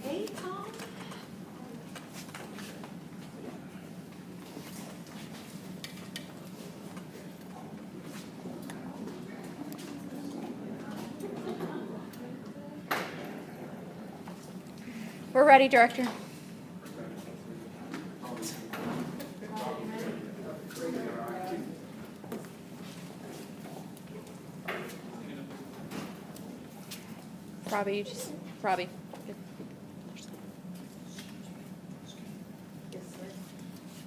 Hey, Tom. We're ready, Director. Robbie. Yes, sir.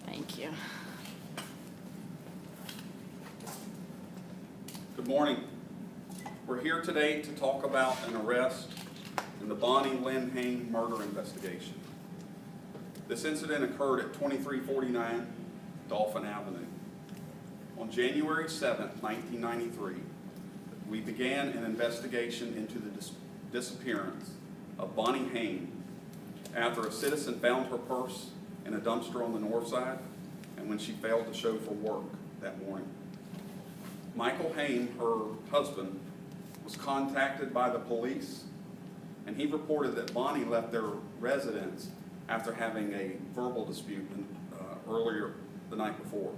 Thank you. Good morning. We're here today to talk about an arrest in the Bonnie Lynn Haim murder investigation. This incident occurred at 2349 Dolphin Avenue. On January 7th, 1993, we began an investigation into the disappearance of Bonnie Haim after a citizen found her purse in a dumpster on the north side and when she failed to show for work that morning. Michael Haim, her husband, was contacted by the police, and he reported that Bonnie left their residence after having a verbal dispute earlier the night before.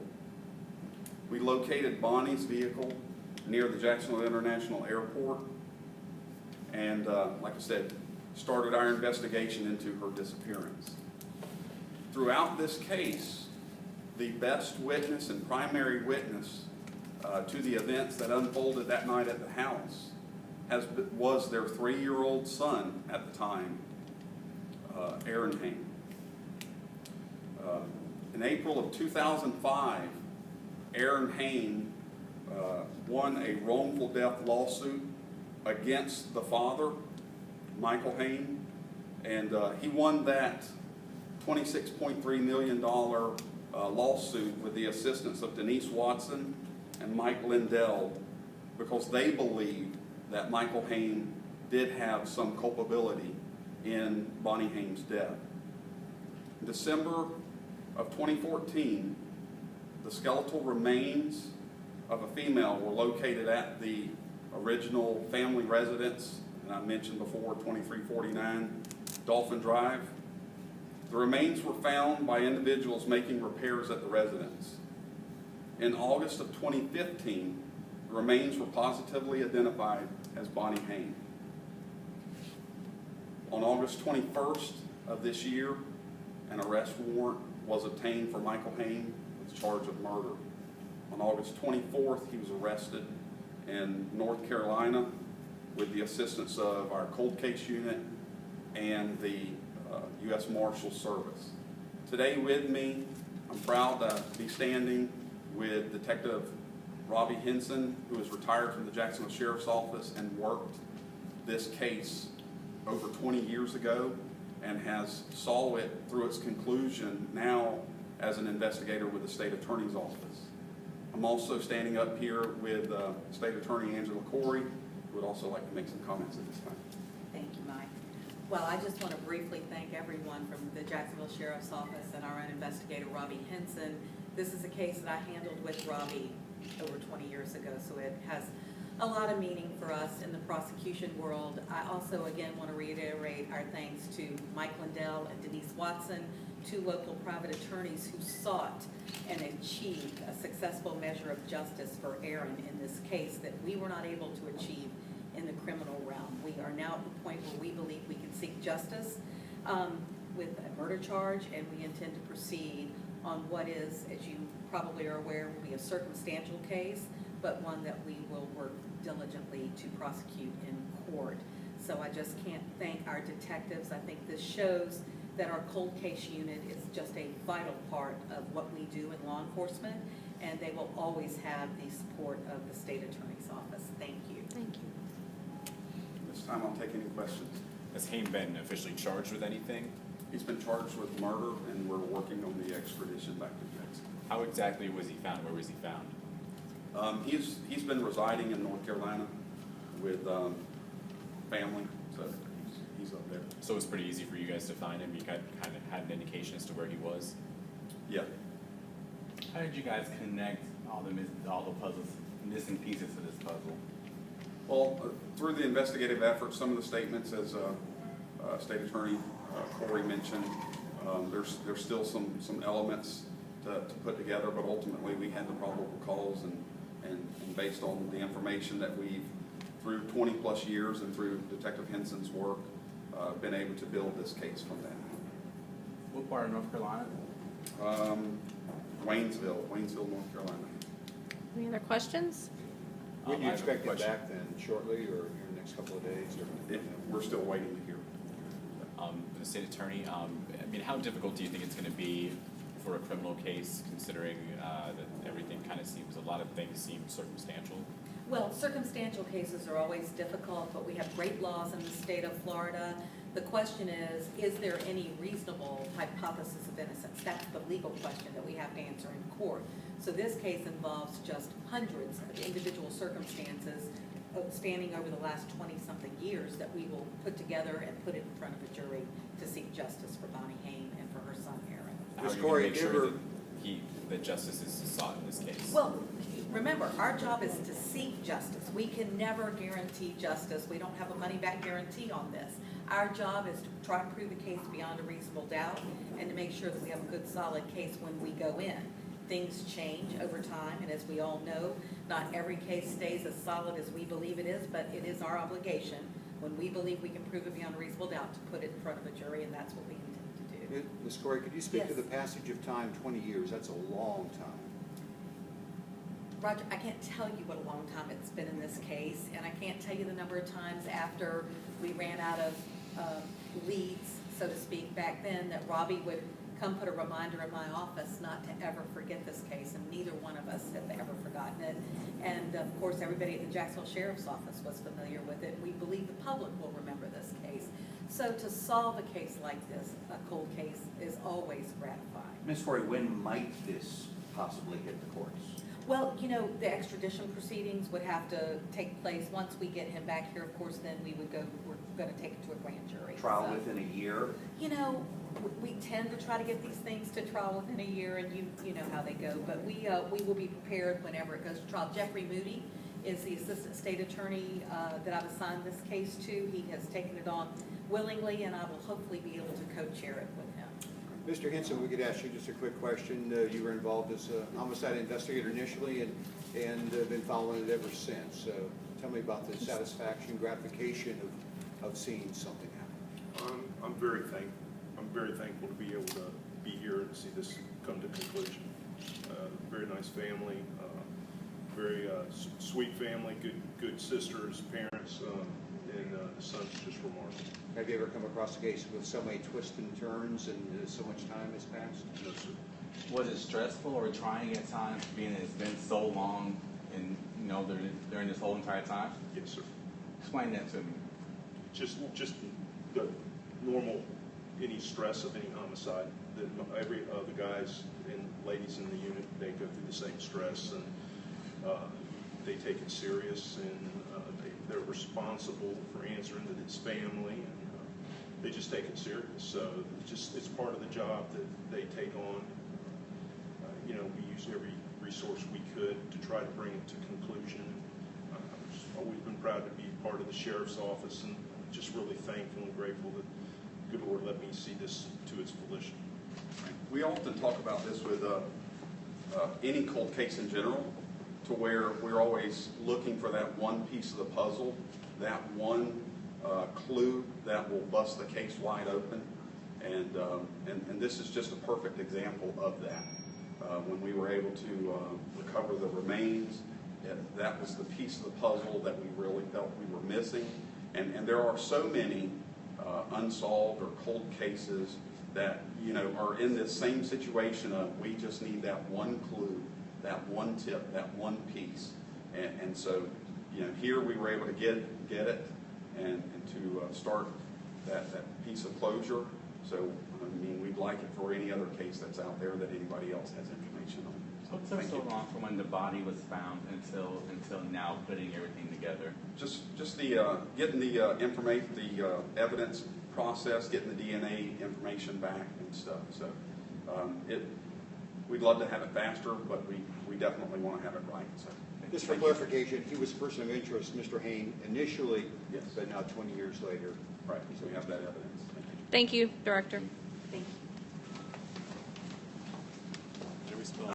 We located Bonnie's vehicle near the Jacksonville International Airport and, like I said, started our investigation into her disappearance. Throughout this case, the best witness and primary witness to the events that unfolded that night at the house was their 3-year-old son at the time, Aaron Haim. In April of 2005, Aaron Haim won a wrongful death lawsuit against the father, Michael Haim, and he won that $26.3 million lawsuit with the assistance of Denise Watson and Mike Lindell because they believed that Michael Haim did have some culpability in Bonnie Haim's death. In December of 2014, the skeletal remains of a female were located at the original family residence, and I mentioned before, 2349 Dolphin Drive. The remains were found by individuals making repairs at the residence. In August of 2015, the remains were positively identified as Bonnie Haim. On August 21st of this year, an arrest warrant was obtained for Michael Haim with charge of murder. On August 24th, he was arrested in North Carolina with the assistance of our cold case unit and the U.S. Marshal Service. Today with me, I'm proud to be standing with Detective Robbie Henson, who is retired from the Jacksonville Sheriff's Office and worked this case over 20 years ago and has saw it through its conclusion now as an investigator with the State Attorney's Office. I'm also standing up here with State Attorney Angela Corey, who would also like to make some comments at this time. Thank you, Mike. Well, I just want to briefly thank everyone from the Jacksonville Sheriff's Office and our own investigator, Robbie Henson. This is a case that I handled with Robbie over 20 years ago, so it has a lot of meaning for us in the prosecution world. I also, again, want to reiterate our thanks to Mike Lindell and Denise Watson, two local private attorneys who sought and achieved a successful measure of justice for Aaron in this case that we were not able to achieve in the criminal realm. We are now at the point where we believe we can seek justice with a murder charge, and we intend to proceed on what is, as you probably are aware, will be a circumstantial case, but one that we will work diligently to prosecute in court. So I just can't thank our detectives. I think this shows that our cold case unit is just a vital part of what we do in law enforcement, and they will always have the support of the State Attorney's Office. Thank you. Thank you. This time I'll take any questions. Has Haim been officially charged with anything? He's been charged with murder, and we're working on the extradition back to Jacksonville. How exactly was he found? Where was he found? He's been residing in North Carolina with family, so he's up there. So it was pretty easy for you guys to find him? You kind of had an indication as to where he was? Yeah. How did you guys connect all the puzzles missing pieces to this puzzle? Well, through the investigative efforts, some of the statements, as State Attorney Corey mentioned, there's still some elements to put together, but ultimately we had the probable cause, and based on the information that we've, through 20 plus years and through Detective Henson's work, been able to build this case from that. What part of North Carolina? Waynesville, North Carolina. Any other questions? When do I you have a expect it question. back then? Shortly or in the next couple of days? Or? We're still waiting to hear. The state attorney, I mean, how difficult do you think it's going to be for a criminal case, considering that everything kind of seems, a lot of things seem circumstantial? Well, circumstantial cases are always difficult, but we have great laws in the state of Florida. The question is there any reasonable hypothesis of innocence? That's the legal question that we have to answer in court. So this case involves just hundreds of individual circumstances spanning over the last 20-something years that we will put together and put it in front of a jury to seek justice for Bonnie Haim and for her son, Aaron. How Ms. are you Corey, going to make give sure her- that justice is sought in this case? Well, remember, our job is to seek justice. We can never guarantee justice. We don't have a money-back guarantee on this. Our job is to try to prove the case beyond a reasonable doubt and to make sure that we have a good, solid case when we go in. Things change over time, and as we all know, not every case stays as solid as we believe it is, but it is our obligation, when we believe we can prove it beyond a reasonable doubt, to put it in front of a jury, and that's what we intend to do. Ms. Corey, could you speak to Yes. the passage of time, 20 years? That's a long time. Roger, I can't tell you what a long time it's been in this case, and I can't tell you the number of times after we ran out of leads, so to speak, back then, that Robbie would come put a reminder in my office not to ever forget this case, and neither one of us have ever forgotten it. And of course, everybody at the Jacksonville Sheriff's Office was familiar with it. We believe the public will remember this case. So to solve a case like this, a cold case, is always gratifying. Ms. Corey, when might this possibly hit the courts? Well, you know, the extradition proceedings would have to take place. Once we get him back here, of course, then we're going to take it to a grand jury. Trial So, within a year? you know, we tend to try to get these things to trial within a year, and you know how they go. But we will be prepared whenever it goes to trial. Jeffrey Moody is the assistant state attorney that I've assigned this case to. He has taken it on willingly, and I will hopefully be able to co-chair it with him. Mr. Henson, we could ask you just a quick question. You were involved as a homicide investigator initially and been following it ever since. Tell me about the satisfaction, gratification of seeing something happen. I'm very thankful to be able to be here and see this come to conclusion. Very nice family, very sweet family, good sisters, parents, and the son's just remarkable. Have you ever come across a case with so many twists and turns and so much time has passed? No, sir. Was it stressful or trying at times, being that it's been so long and, you know, during this whole entire time? Yes, sir. Explain that to me. Just the normal, any stress of any homicide. That every the guys and ladies in the unit, they go through the same stress, and they take it serious, and they're responsible for answering to this family, and they just take it serious. So it's part of the job that they take on. You know, we use every resource we could to try to bring it to conclusion. I've always been proud to be part of the sheriff's office, and just really thankful and grateful that the good Lord let me see this to its fruition. We often talk about this with any cold case in general, to where we're always looking for that one piece of the puzzle, that one clue that will bust the case wide open, and this is just a perfect example of that. When we were able to recover the remains, that was the piece of the puzzle that we really felt we were missing, and there are so many unsolved or cold cases that, you know, are in this same situation of we just need that one clue, that one tip, that one piece, and so, you know, here we were able to get it and to start that piece of closure. So, I mean, we'd like it for any other case that's out there that anybody else has information on. So it took so long from when the body was found until now putting everything together? Just the getting the information, the evidence process, getting the DNA information back and stuff. So we'd love to have it faster, but we definitely want to have it right. So. Just for clarification, he was a person of interest, Mr. Haim, initially, Yes. but now 20 years later. Right, so we have that evidence. Thank you. Thank you, Director. Thank you.